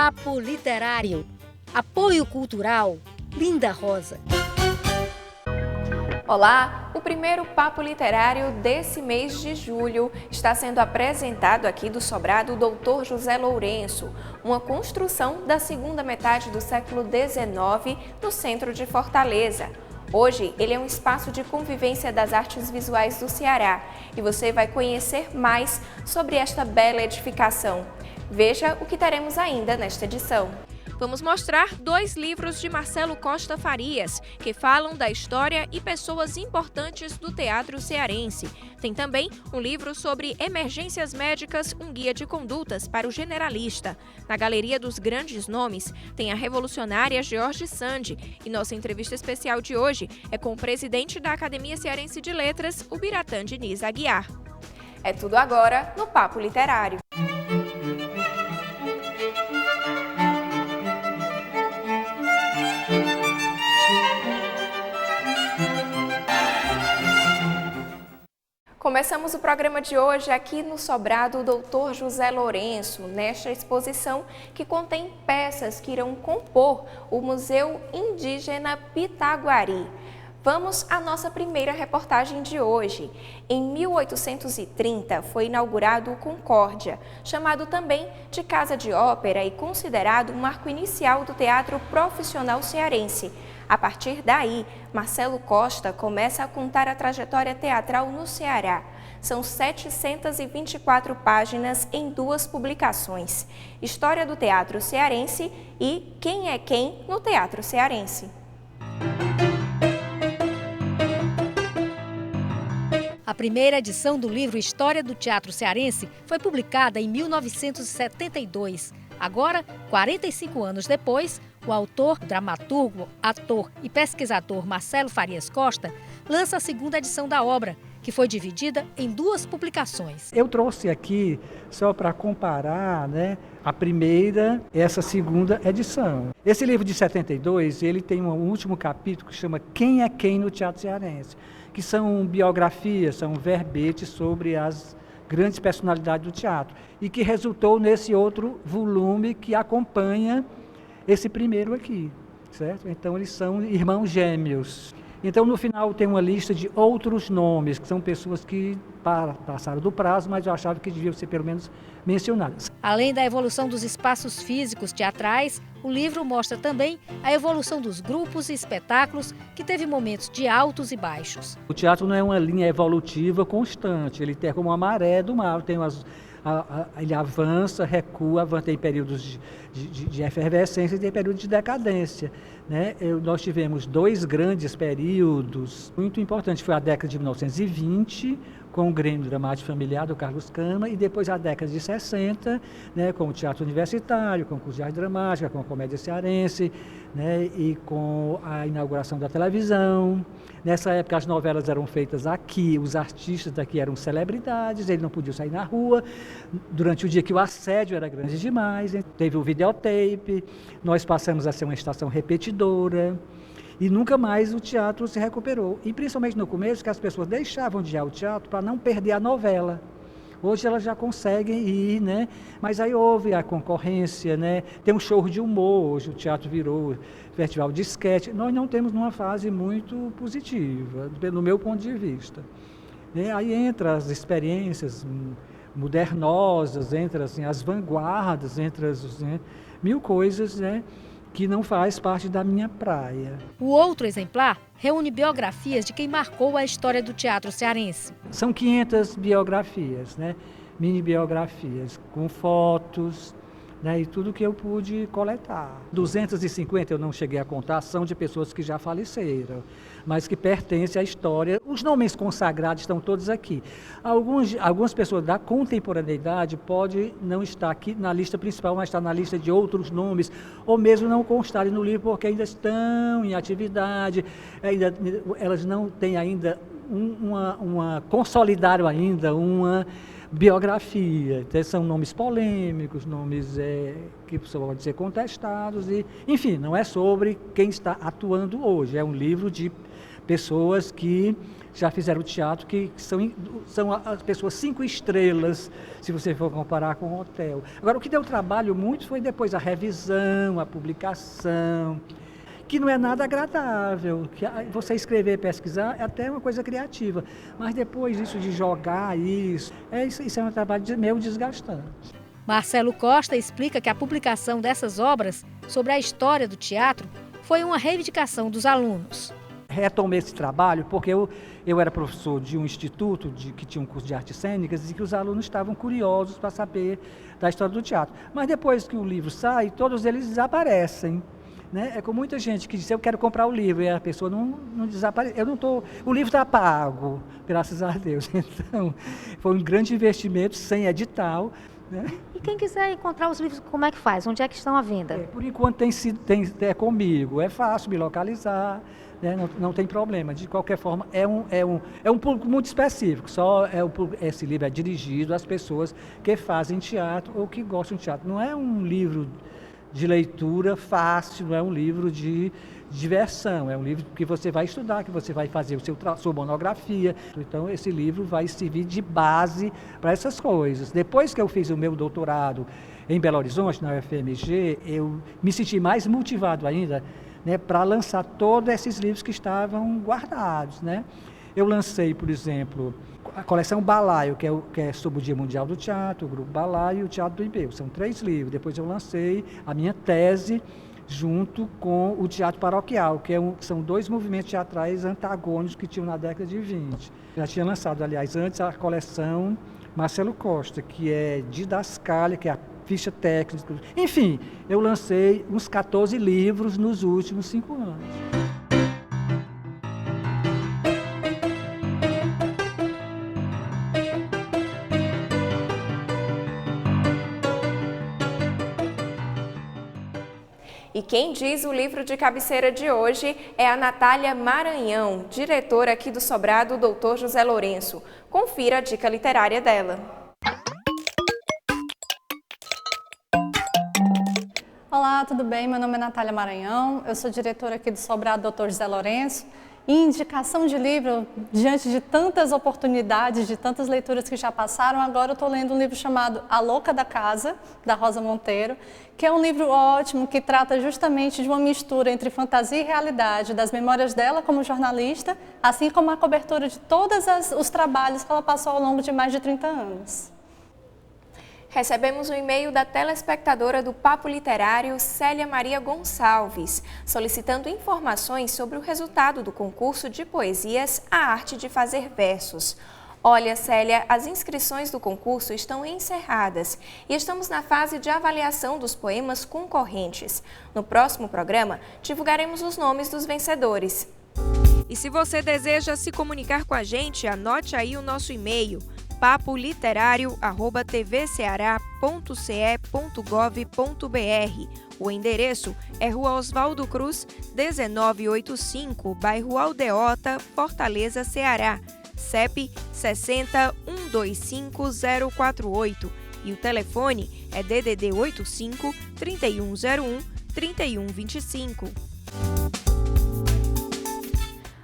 Papo Literário. Apoio Cultural, Linda Rosa. Olá, o primeiro Papo Literário desse mês de julho está sendo apresentado aqui do sobrado Dr. José Lourenço, uma construção da segunda metade do século XIX no centro de Fortaleza. Hoje, ele é um espaço de convivência das artes visuais do Ceará e você vai conhecer mais sobre esta bela edificação. Veja o que teremos ainda nesta edição. Vamos mostrar 2 livros de Marcelo Costa Farias, que falam da história e pessoas importantes do teatro cearense. Tem também um livro sobre emergências médicas, um guia de condutas para o generalista. Na Galeria dos Grandes Nomes, tem a revolucionária George Sand. E nossa entrevista especial de hoje é com o presidente da Academia Cearense de Letras, o Biratã Diniz Aguiar. É tudo agora no Papo Literário. Começamos o programa de hoje aqui no sobrado Dr. José Lourenço, nesta exposição que contém peças que irão compor o Museu Indígena Pitaguari. Vamos à nossa primeira reportagem de hoje. Em 1830 foi inaugurado o Concórdia, chamado também de Casa de Ópera e considerado um marco inicial do teatro profissional cearense. A partir daí, Marcelo Costa começa a contar a trajetória teatral no Ceará. São 724 páginas em 2 publicações: História do Teatro Cearense e Quem é Quem no Teatro Cearense. A primeira edição do livro História do Teatro Cearense foi publicada em 1972. Agora, 45 anos depois, o autor, dramaturgo, ator e pesquisador Marcelo Farias Costa lança a segunda edição da obra, que foi dividida em 2 publicações. Eu trouxe aqui só para comparar, a primeira e essa segunda edição. Esse livro de 72, ele tem um último capítulo que chama Quem é Quem no Teatro Cearense, que são biografias, são verbetes sobre as grandes personalidades do teatro, e que resultou nesse outro volume que acompanha esse primeiro aqui, certo? Então eles são irmãos gêmeos. Então no final tem uma lista de outros nomes, que são pessoas que passaram do prazo, mas eu achava que deviam ser pelo menos mencionadas. Além da evolução dos espaços físicos teatrais, o livro mostra também a evolução dos grupos e espetáculos, que teve momentos de altos e baixos. O teatro não é uma linha evolutiva constante, ele tem como uma maré do mar, ele avança, recua, tem períodos de efervescência e tem períodos de decadência. Nós tivemos 2 grandes períodos muito importantes, foi a década de 1920, com o Grêmio Dramático Familiar do Carlos Cama, e depois a década de 60, com o teatro universitário, com o curso de arte dramática, com a comédia cearense, e com a inauguração da televisão. Nessa época as novelas eram feitas aqui, os artistas daqui eram celebridades, eles não podiam sair na rua, durante o dia que o assédio era grande demais, teve o videotape, nós passamos a ser uma estação repetidora, e nunca mais o teatro se recuperou. E principalmente no começo, que as pessoas deixavam de ir ao teatro para não perder a novela. Hoje elas já conseguem ir, mas aí houve a concorrência, tem um show de humor, hoje o teatro virou festival de esquete. Nós não temos uma fase muito positiva, pelo meu ponto de vista. Aí entra as experiências modernosas, entra assim, as vanguardas, entra mil coisas, que não faz parte da minha praia. O outro exemplar reúne biografias de quem marcou a história do teatro cearense. São 500 biografias, mini biografias, com fotos, e tudo que eu pude coletar. 250 eu não cheguei a contar, são de pessoas que já faleceram, mas que pertencem à história. Os nomes consagrados estão todos aqui. Algumas pessoas da contemporaneidade podem não estar aqui na lista principal, mas estar na lista de outros nomes, ou mesmo não constarem no livro porque ainda estão em atividade, elas não têm ainda consolidaram ainda uma biografia. Então, são nomes polêmicos, nomes que podem ser contestados, enfim, não é sobre quem está atuando hoje, é um livro de pessoas que já fizeram teatro, que são as pessoas 5 estrelas, se você for comparar com o hotel. Agora, o que deu trabalho muito foi depois a revisão, a publicação, que não é nada agradável, que você escrever, pesquisar é até uma coisa criativa, mas depois isso de jogar isso é um trabalho meio desgastante. Marcelo Costa explica que a publicação dessas obras sobre a história do teatro foi uma reivindicação dos alunos. Retomei esse trabalho porque eu era professor de um instituto que tinha um curso de artes cênicas e que os alunos estavam curiosos para saber da história do teatro. Mas depois que o livro sai, todos eles desaparecem. Né? É com muita gente que diz, eu quero comprar o livro, e a pessoa não desaparece. O livro está pago, graças a Deus. Então, foi um grande investimento, sem edital. Né? E quem quiser encontrar os livros, como é que faz? Onde é que estão à venda? Por enquanto é comigo, é fácil me localizar, né? Não tem problema. De qualquer forma, é um público muito específico. Esse livro é dirigido às pessoas que fazem teatro ou que gostam de teatro. Não é um livro de leitura fácil, não é um livro de diversão, é um livro que você vai estudar, que você vai fazer sua monografia. Então, esse livro vai servir de base para essas coisas. Depois que eu fiz o meu doutorado em Belo Horizonte, na UFMG, eu me senti mais motivado ainda, né, para lançar todos esses livros que estavam guardados. Né? Eu lancei, por exemplo, a coleção Balaio, que é sobre o Dia Mundial do Teatro, o Grupo Balaio e o Teatro do Ibeu. São 3 livros. Depois eu lancei a minha tese junto com o Teatro Paroquial, que são 2 movimentos teatrais antagônicos que tinham na década de 20. Já tinha lançado, aliás, antes a coleção Marcelo Costa, que é didascália, que é a ficha técnica. Enfim, eu lancei uns 14 livros nos últimos 5 anos. E quem diz o livro de cabeceira de hoje é a Natália Maranhão, diretora aqui do Sobrado Dr. José Lourenço. Confira a dica literária dela. Olá, tudo bem? Meu nome é Natália Maranhão, eu sou diretora aqui do Sobrado Dr. José Lourenço. E indicação de livro, diante de tantas oportunidades, de tantas leituras que já passaram, agora eu estou lendo um livro chamado A Louca da Casa, da Rosa Monteiro, que é um livro ótimo, que trata justamente de uma mistura entre fantasia e realidade, das memórias dela como jornalista, assim como a cobertura de todos os trabalhos que ela passou ao longo de mais de 30 anos. Recebemos um e-mail da telespectadora do Papo Literário, Célia Maria Gonçalves, solicitando informações sobre o resultado do concurso de poesias A Arte de Fazer Versos. Olha, Célia, as inscrições do concurso estão encerradas e estamos na fase de avaliação dos poemas concorrentes. No próximo programa, divulgaremos os nomes dos vencedores. E se você deseja se comunicar com a gente, anote aí o nosso e-mail: papoliterário@tvceara.ce.gov.br. O endereço é Rua Oswaldo Cruz, 1985, bairro Aldeota, Fortaleza, Ceará. CEP 60125048 e o telefone é DDD 85 3101 3125.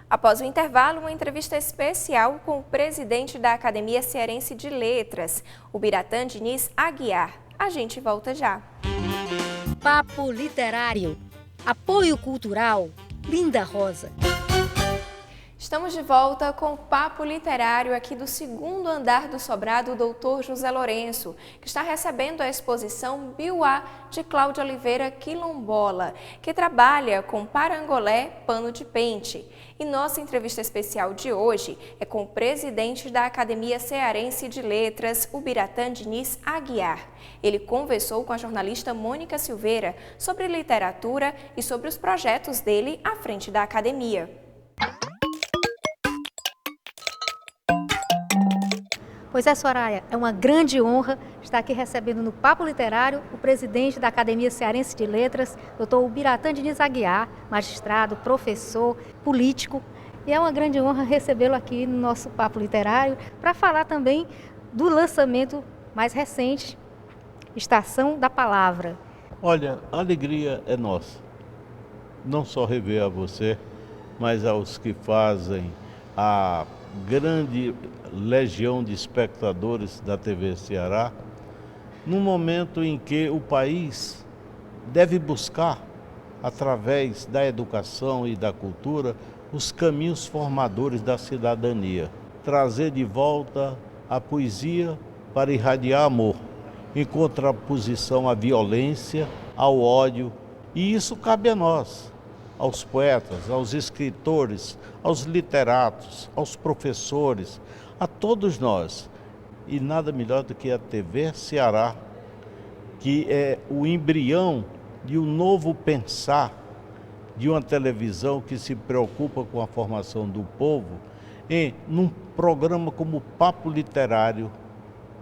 Após o intervalo, uma entrevista especial com o presidente da Academia Cearense de Letras, o Biratã Diniz Aguiar. A gente volta já. Papo Literário. Apoio Cultural. Linda Rosa. Estamos de volta com o Papo Literário aqui do 2º andar do Sobrado Dr. José Lourenço, que está recebendo a exposição Biuá de Cláudia Oliveira Quilombola, que trabalha com parangolé, pano de pente. E nossa entrevista especial de hoje é com o presidente da Academia Cearense de Letras, o Biratã Diniz Aguiar. Ele conversou com a jornalista Mônica Silveira sobre literatura e sobre os projetos dele à frente da academia. Pois é, Soraya, é uma grande honra estar aqui recebendo no Papo Literário o presidente da Academia Cearense de Letras, Dr. Biratã Diniz Aguiar, magistrado, professor, político. E é uma grande honra recebê-lo aqui no nosso Papo Literário para falar também do lançamento mais recente, Estação da Palavra. Olha, a alegria é nossa. Não só rever a você, mas aos que fazem a grande legião de espectadores da TV Ceará, num momento em que o país deve buscar, através da educação e da cultura, os caminhos formadores da cidadania. Trazer de volta a poesia para irradiar amor, em contraposição à violência, ao ódio. E isso cabe a nós, aos poetas, aos escritores, aos literatos, aos professores, a todos nós. E nada melhor do que a TV Ceará, que é o embrião de um novo pensar, de uma televisão que se preocupa com a formação do povo, num programa como Papo Literário,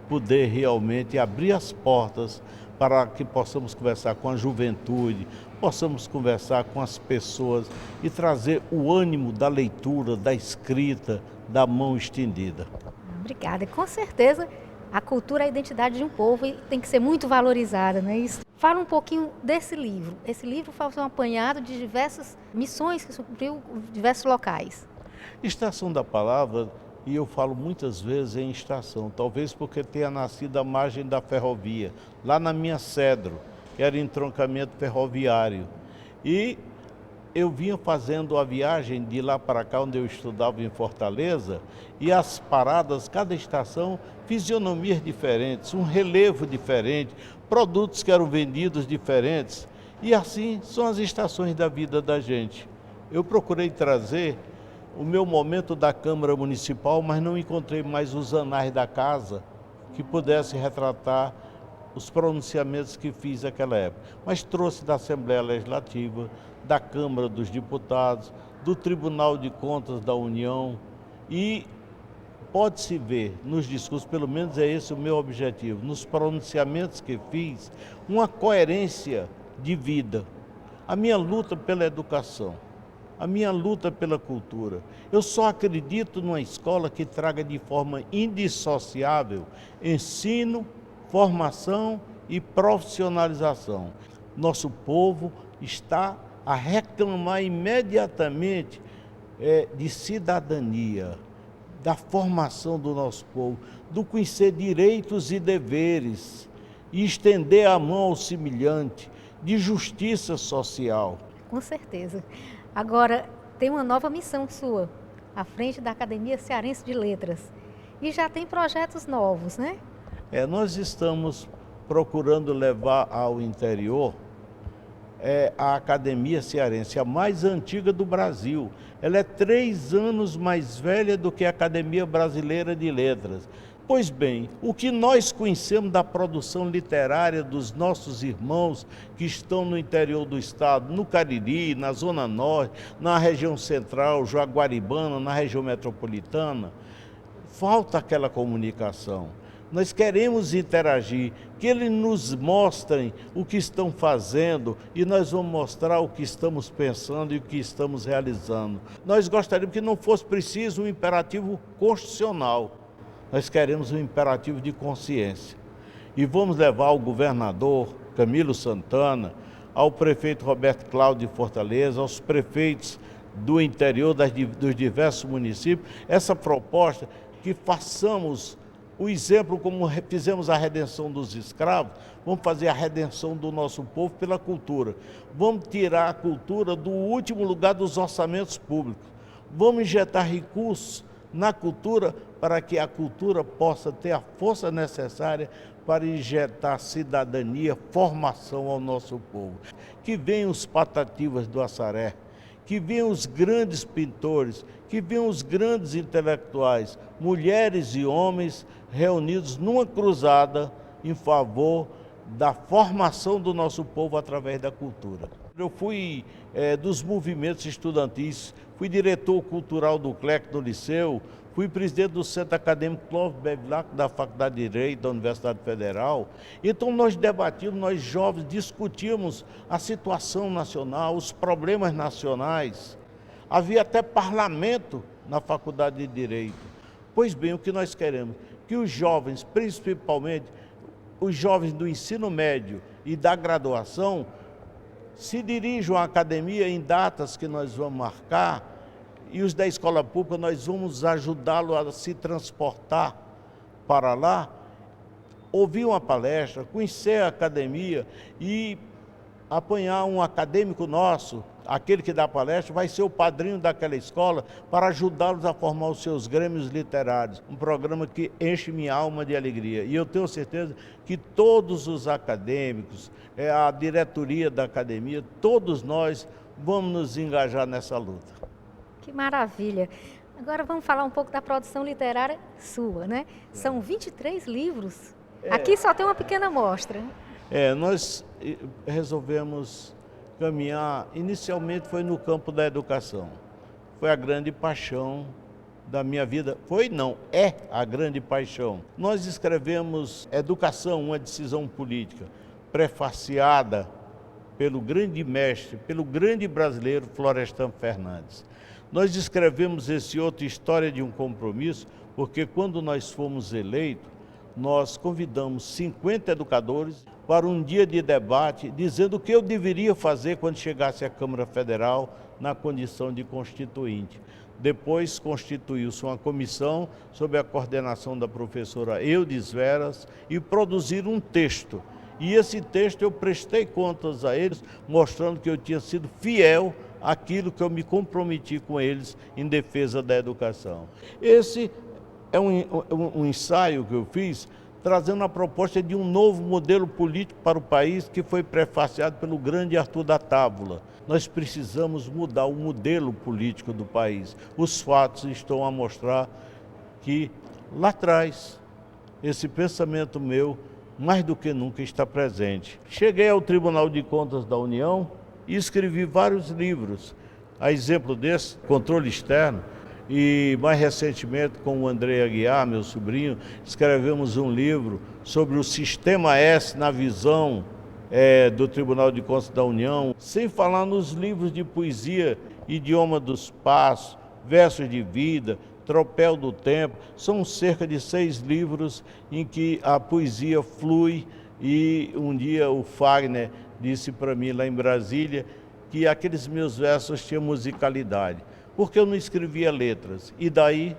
poder realmente abrir as portas para que possamos conversar com a juventude, possamos conversar com as pessoas e trazer o ânimo da leitura, da escrita, da mão estendida. Obrigada. Com certeza, a cultura é a identidade de um povo e tem que ser muito valorizada, não é isso? Fala um pouquinho desse livro. Esse livro faz um apanhado de diversas missões que supriu diversos locais. Estação da Palavra, e eu falo muitas vezes em estação, talvez porque tenha nascido à margem da ferrovia, lá na minha Cedro, que era entroncamento ferroviário. E eu vinha fazendo a viagem de lá para cá, onde eu estudava em Fortaleza, e as paradas, cada estação, fisionomias diferentes, um relevo diferente, produtos que eram vendidos diferentes. E assim são as estações da vida da gente. Eu procurei trazer o meu momento da Câmara Municipal, mas não encontrei mais os anais da casa que pudesse retratar os pronunciamentos que fiz naquela época. Mas trouxe da Assembleia Legislativa, da Câmara dos Deputados, do Tribunal de Contas da União, e pode-se ver nos discursos, pelo menos é esse o meu objetivo, nos pronunciamentos que fiz, uma coerência de vida. A minha luta pela educação, a minha luta pela cultura. Eu só acredito numa escola que traga de forma indissociável ensino, formação e profissionalização. Nosso povo está a reclamar imediatamente de cidadania, da formação do nosso povo, do conhecer direitos e deveres, e estender a mão ao semelhante, de justiça social. Com certeza. Agora, tem uma nova missão sua, à frente da Academia Cearense de Letras. E já tem projetos novos, né? Nós estamos procurando levar ao interior a Academia Cearense, a mais antiga do Brasil. Ela é 3 anos mais velha do que a Academia Brasileira de Letras. Pois bem, o que nós conhecemos da produção literária dos nossos irmãos que estão no interior do estado, no Cariri, na Zona Norte, na região central, Jaguaribana, na região metropolitana, falta aquela comunicação. Nós queremos interagir, que eles nos mostrem o que estão fazendo e nós vamos mostrar o que estamos pensando e o que estamos realizando. Nós gostaríamos que não fosse preciso um imperativo constitucional. Nós queremos um imperativo de consciência. E vamos levar ao governador Camilo Santana, ao prefeito Roberto Cláudio de Fortaleza, aos prefeitos do interior dos diversos municípios, essa proposta que façamos o exemplo como fizemos a redenção dos escravos, vamos fazer a redenção do nosso povo pela cultura. Vamos tirar a cultura do último lugar dos orçamentos públicos. Vamos injetar recursos na cultura para que a cultura possa ter a força necessária para injetar cidadania, formação ao nosso povo. Que venham os Patativas do Assaré, que venham os grandes pintores, que venham os grandes intelectuais, mulheres e homens reunidos numa cruzada em favor da formação do nosso povo através da cultura. Eu fui dos movimentos estudantis, fui diretor cultural do CLEC do Liceu, fui presidente do Centro Acadêmico Clóvis Bevilacqua da Faculdade de Direito da Universidade Federal. Então nós debatíamos, nós jovens discutíamos a situação nacional, os problemas nacionais. Havia até parlamento na Faculdade de Direito. Pois bem, o que nós queremos? Que os jovens, principalmente os jovens do ensino médio e da graduação, se dirijam à academia em datas que nós vamos marcar e os da escola pública, nós vamos ajudá-lo a se transportar para lá, ouvir uma palestra, conhecer a academia e apanhar um acadêmico nosso, aquele que dá palestra, vai ser o padrinho daquela escola para ajudá-los a formar os seus grêmios literários. Um programa que enche minha alma de alegria. E eu tenho certeza que todos os acadêmicos, a diretoria da academia, todos nós vamos nos engajar nessa luta. Que maravilha! Agora vamos falar um pouco da produção literária sua, né? São 23 livros. Aqui só tem uma pequena amostra. Nós resolvemos caminhar, inicialmente foi no campo da educação. Foi a grande paixão da minha vida. Foi não, é a grande paixão. Nós escrevemos Educação, uma decisão política, prefaciada pelo grande mestre, pelo grande brasileiro Florestan Fernandes. Nós escrevemos esse outro, História de um Compromisso, porque quando nós fomos eleitos, nós convidamos 50 educadores para um dia de debate, dizendo o que eu deveria fazer quando chegasse à Câmara Federal na condição de constituinte. Depois constituiu-se uma comissão sob a coordenação da professora Eudes Veras e produziram um texto. E esse texto eu prestei contas a eles, mostrando que eu tinha sido fiel àquilo que eu me comprometi com eles em defesa da educação. Esse é um ensaio que eu fiz, trazendo a proposta de um novo modelo político para o país, que foi prefaciado pelo grande Arthur da Távola. Nós precisamos mudar o modelo político do país. Os fatos estão a mostrar que, lá atrás, esse pensamento meu, mais do que nunca, está presente. Cheguei ao Tribunal de Contas da União e escrevi vários livros. A exemplo desse, Controle Externo, e mais recentemente com o André Aguiar, meu sobrinho, escrevemos um livro sobre o Sistema S na visão do Tribunal de Contas da União, sem falar nos livros de poesia, Idioma dos Passos, Versos de Vida, Tropel do Tempo. São cerca de 6 livros em que a poesia flui, e um dia o Fagner disse para mim lá em Brasília que aqueles meus versos tinham musicalidade, porque eu não escrevia letras. E daí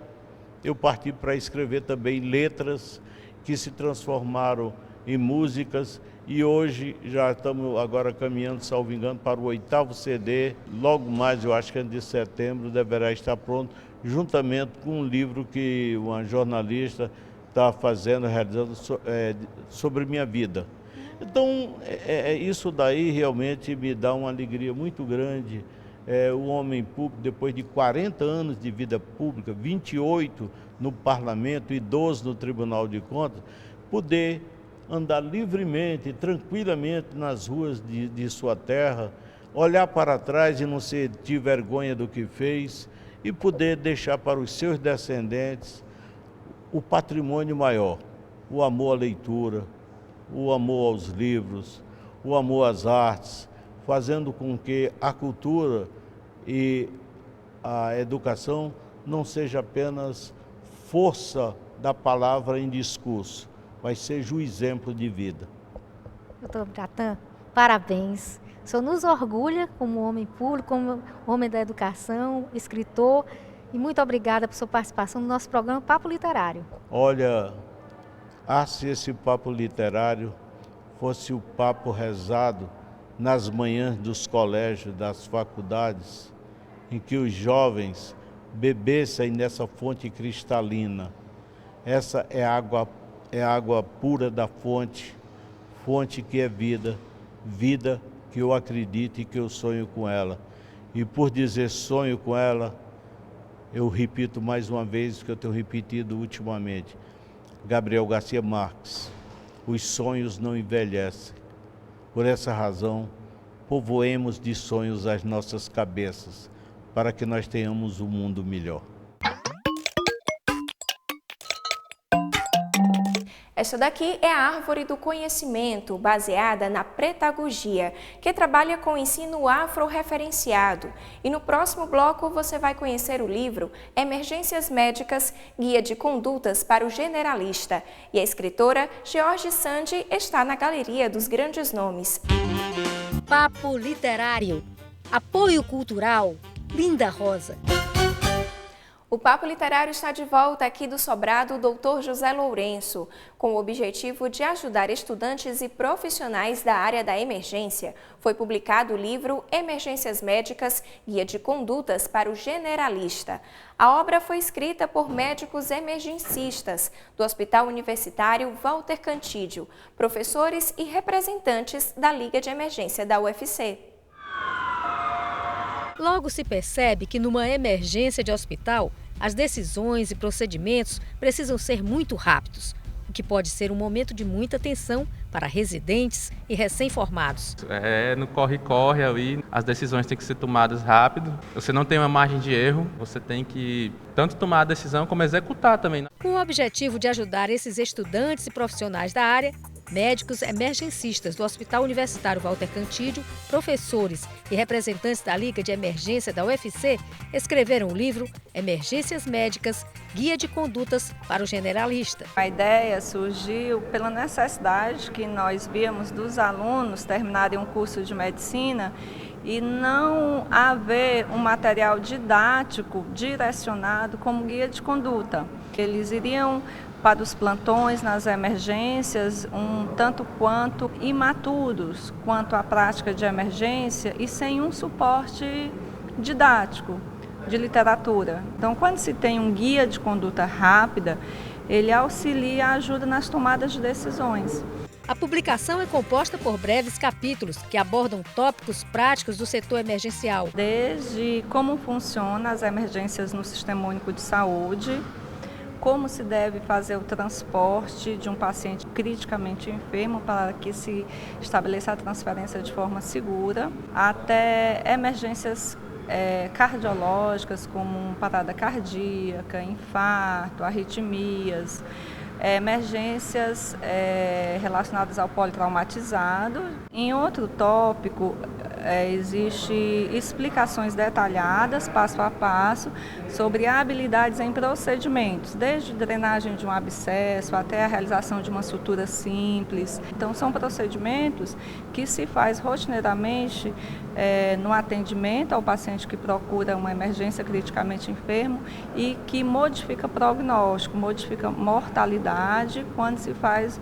eu parti para escrever também letras que se transformaram em músicas, e hoje já estamos agora caminhando, salvo engano, para o 8º CD. Logo mais, eu acho que antes de setembro, deverá estar pronto, juntamente com um livro que uma jornalista está realizando sobre minha vida. Então, isso daí realmente me dá uma alegria muito grande. O homem público, depois de 40 anos de vida pública, 28 no Parlamento e 12 no Tribunal de Contas, poder andar livremente, tranquilamente nas ruas de sua terra, olhar para trás e não sentir vergonha do que fez, e poder deixar para os seus descendentes o patrimônio maior, o amor à leitura, o amor aos livros, o amor às artes, fazendo com que a cultura e a educação não seja apenas força da palavra em discurso, mas seja o exemplo de vida. Doutor Bratan, parabéns. O senhor nos orgulha como homem público, como homem da educação, escritor, e muito obrigada por sua participação no nosso programa Papo Literário. Olha, se esse papo literário fosse o papo rezado nas manhãs dos colégios, das faculdades, em que os jovens bebessem nessa fonte cristalina. Essa é a água pura da fonte, fonte que é vida, vida que eu acredito e que eu sonho com ela. E por dizer sonho com ela, eu repito mais uma vez o que eu tenho repetido ultimamente. Gabriel Garcia Marques, os sonhos não envelhecem. Por essa razão, povoemos de sonhos as nossas cabeças, para que nós tenhamos um mundo melhor. Esta daqui é a Árvore do Conhecimento, baseada na Pretagogia, que trabalha com o ensino afro-referenciado. E no próximo bloco você vai conhecer o livro Emergências Médicas, Guia de Condutas para o Generalista. E a escritora George Sandi está na Galeria dos Grandes Nomes. Papo Literário. Apoio Cultural Linda Rosa. O Papo Literário está de volta aqui do Sobrado Dr. José Lourenço, com o objetivo de ajudar estudantes e profissionais da área da emergência. Foi publicado o livro Emergências Médicas, Guia de Condutas para o Generalista. A obra foi escrita por médicos emergencistas do Hospital Universitário Walter Cantídio, professores e representantes da Liga de Emergência da UFC. Logo se percebe que numa emergência de hospital, as decisões e procedimentos precisam ser muito rápidos, o que pode ser um momento de muita tensão para residentes e recém-formados. No corre-corre ali, as decisões têm que ser tomadas rápido. Você não tem uma margem de erro, você tem que tanto tomar a decisão como executar também. Com o objetivo de ajudar esses estudantes e profissionais da área, médicos emergencistas do Hospital Universitário Walter Cantídio, professores e representantes da Liga de Emergência da UFC escreveram o livro Emergências Médicas, Guia de Condutas para o Generalista. A ideia surgiu pela necessidade que nós víamos dos alunos terminarem um curso de medicina e não haver um material didático direcionado como guia de conduta. Eles iriam para os plantões nas emergências, um tanto quanto imaturos quanto à prática de emergência e sem um suporte didático de literatura. Então, quando se tem um guia de conduta rápida, ele auxilia e ajuda nas tomadas de decisões. A publicação é composta por breves capítulos que abordam tópicos práticos do setor emergencial. Desde como funcionam as emergências no Sistema Único de Saúde, como se deve fazer o transporte de um paciente criticamente enfermo para que se estabeleça a transferência de forma segura, até emergências cardiológicas como parada cardíaca, infarto, arritmias, emergências relacionadas ao politraumatizado. Em outro tópico, existem explicações detalhadas, passo a passo, sobre habilidades em procedimentos, desde drenagem de um abscesso até a realização de uma sutura simples. Então, são procedimentos que se faz rotineiramente no atendimento ao paciente que procura uma emergência criticamente enfermo e que modifica prognóstico, modifica mortalidade quando se faz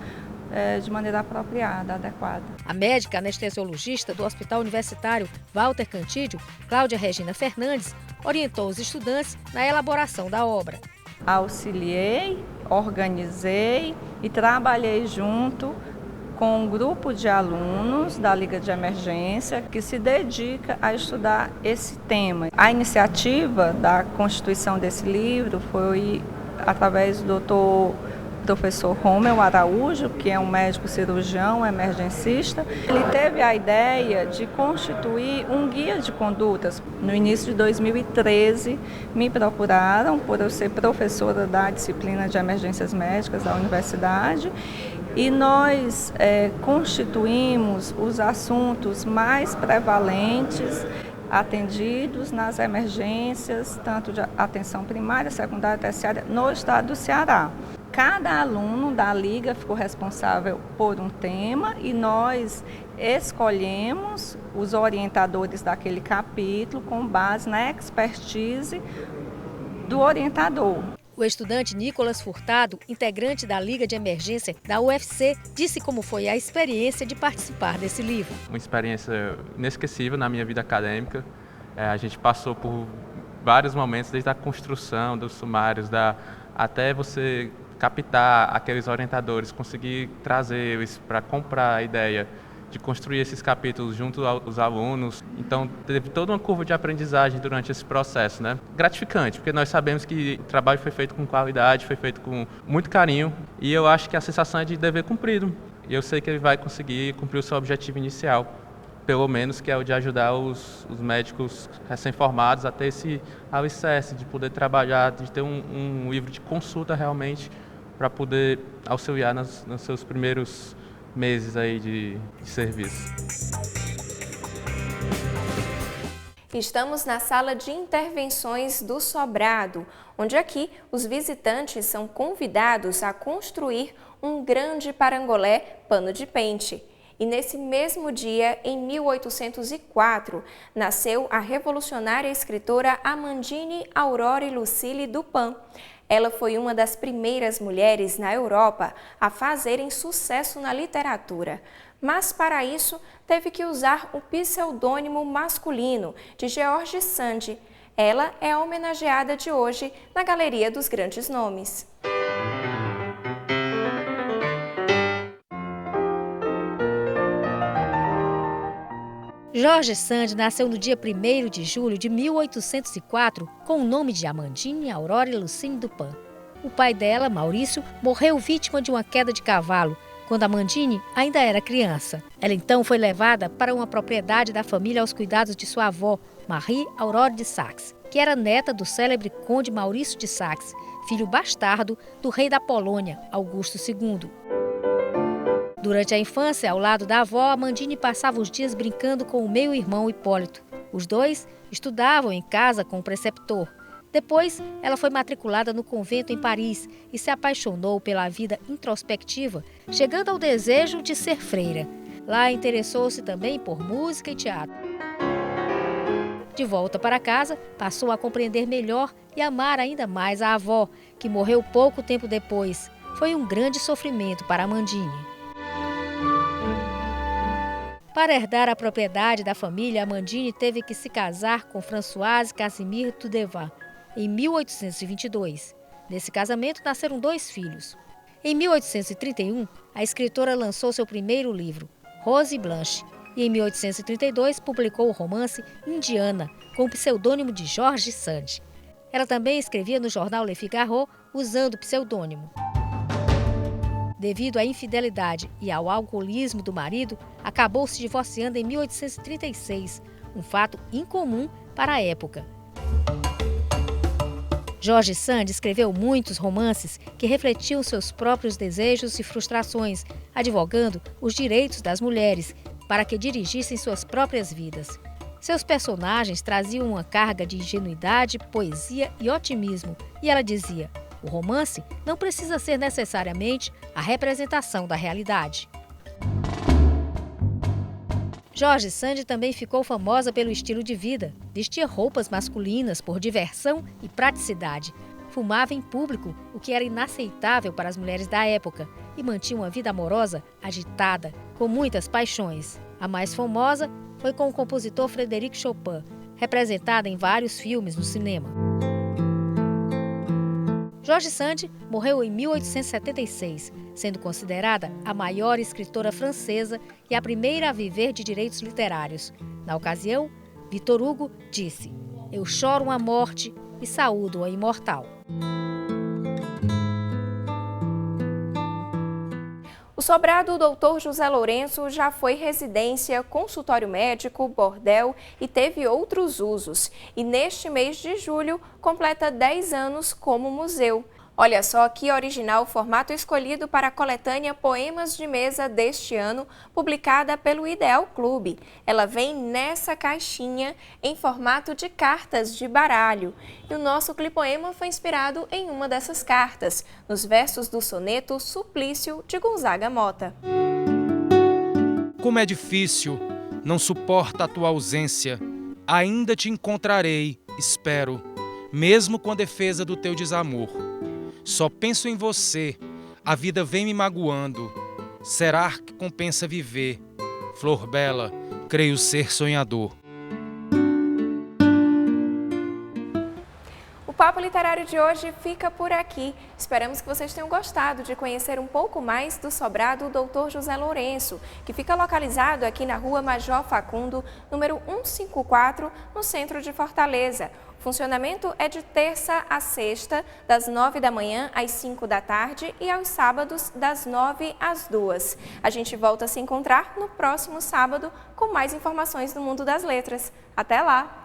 de maneira apropriada, adequada. A médica anestesiologista do Hospital Universitário Walter Cantídio, Cláudia Regina Fernandes, orientou os estudantes na elaboração da obra. Auxiliei, organizei e trabalhei junto com um grupo de alunos da Liga de Emergência que se dedica a estudar esse tema. A iniciativa da constituição desse livro foi através do professor Romeu Araújo, que é um médico cirurgião emergencista. Ele teve a ideia de constituir um guia de condutas. No início de 2013, me procuraram por eu ser professora da disciplina de emergências médicas da universidade e nós constituímos os assuntos mais prevalentes atendidos nas emergências, tanto de atenção primária, secundária e terciária, no estado do Ceará. Cada aluno da Liga ficou responsável por um tema e nós escolhemos os orientadores daquele capítulo com base na expertise do orientador. O estudante Nicolas Furtado, integrante da Liga de Emergência da UFC, disse como foi a experiência de participar desse livro. Uma experiência inesquecível na minha vida acadêmica. A gente passou por vários momentos, desde a construção dos sumários, até você captar aqueles orientadores, conseguir trazer eles para comprar a ideia de construir esses capítulos junto aos alunos. Então, teve toda uma curva de aprendizagem durante esse processo, né? Gratificante, porque nós sabemos que o trabalho foi feito com qualidade, foi feito com muito carinho, e eu acho que a sensação é de dever cumprido. E eu sei que ele vai conseguir cumprir o seu objetivo inicial, pelo menos, que é o de ajudar os médicos recém-formados a ter esse alicerce, de poder trabalhar, de ter um livro de consulta realmente, para poder auxiliar nos seus primeiros meses aí de serviço. Estamos na sala de intervenções do Sobrado, onde aqui os visitantes são convidados a construir um grande parangolé pano de pente. E nesse mesmo dia, em 1804, nasceu a revolucionária escritora Amandine Aurore Lucille Dupin. Ela foi uma das primeiras mulheres na Europa a fazerem sucesso na literatura. Mas, para isso, teve que usar o pseudônimo masculino de George Sand. Ela é a homenageada de hoje na Galeria dos Grandes Nomes. George Sand nasceu no dia 1º de julho de 1804 com o nome de Amandine Aurore Lucille Dupin. O pai dela, Maurício, morreu vítima de uma queda de cavalo quando Amandine ainda era criança. Ela então foi levada para uma propriedade da família aos cuidados de sua avó, Marie Aurore de Saxe, que era neta do célebre conde Maurício de Saxe, filho bastardo do rei da Polônia, Augusto II. Durante a infância, ao lado da avó, Amandine passava os dias brincando com o meio-irmão Hipólito. Os dois estudavam em casa com o preceptor. Depois, ela foi matriculada no convento em Paris e se apaixonou pela vida introspectiva, chegando ao desejo de ser freira. Lá interessou-se também por música e teatro. De volta para casa, passou a compreender melhor e amar ainda mais a avó, que morreu pouco tempo depois. Foi um grande sofrimento para Amandine. Para herdar a propriedade da família, Amandine teve que se casar com Françoise Casimir Dudevant, em 1822. Nesse casamento nasceram 2 filhos. Em 1831, a escritora lançou seu primeiro livro, Rose Blanche, e em 1832 publicou o romance Indiana, com o pseudônimo de George Sand. Ela também escrevia no jornal Le Figaro usando o pseudônimo. Devido à infidelidade e ao alcoolismo do marido, acabou se divorciando em 1836, um fato incomum para a época. George Sand escreveu muitos romances que refletiam seus próprios desejos e frustrações, advogando os direitos das mulheres para que dirigissem suas próprias vidas. Seus personagens traziam uma carga de ingenuidade, poesia e otimismo, e ela dizia: o romance não precisa ser necessariamente a representação da realidade. George Sand também ficou famosa pelo estilo de vida. Vestia roupas masculinas por diversão e praticidade. Fumava em público, o que era inaceitável para as mulheres da época, e mantinha uma vida amorosa agitada, com muitas paixões. A mais famosa foi com o compositor Frédéric Chopin, representada em vários filmes no cinema. George Sand morreu em 1876, sendo considerada a maior escritora francesa e a primeira a viver de direitos literários. Na ocasião, Victor Hugo disse: "Eu choro a morte e saúdo a imortal." O sobrado Dr. José Lourenço já foi residência, consultório médico, bordel e teve outros usos. E neste mês de julho completa 10 anos como museu. Olha só que original o formato escolhido para a coletânea Poemas de Mesa deste ano, publicada pelo Ideal Clube. Ela vem nessa caixinha em formato de cartas de baralho. E o nosso clipoema foi inspirado em uma dessas cartas, nos versos do soneto Suplício de Gonzaga Mota. Como é difícil, não suporta a tua ausência. Ainda te encontrarei, espero, mesmo com a defesa do teu desamor. Só penso em você, a vida vem me magoando. Será que compensa viver? Flor bela, creio ser sonhador. O Papo Literário de hoje fica por aqui. Esperamos que vocês tenham gostado de conhecer um pouco mais do sobrado Dr. José Lourenço, que fica localizado aqui na Rua Major Facundo, número 154, no centro de Fortaleza. O funcionamento é de terça a sexta, das 9 da manhã às 5 da tarde e aos sábados, das 9 às 2. A gente volta a se encontrar no próximo sábado com mais informações do mundo das letras. Até lá!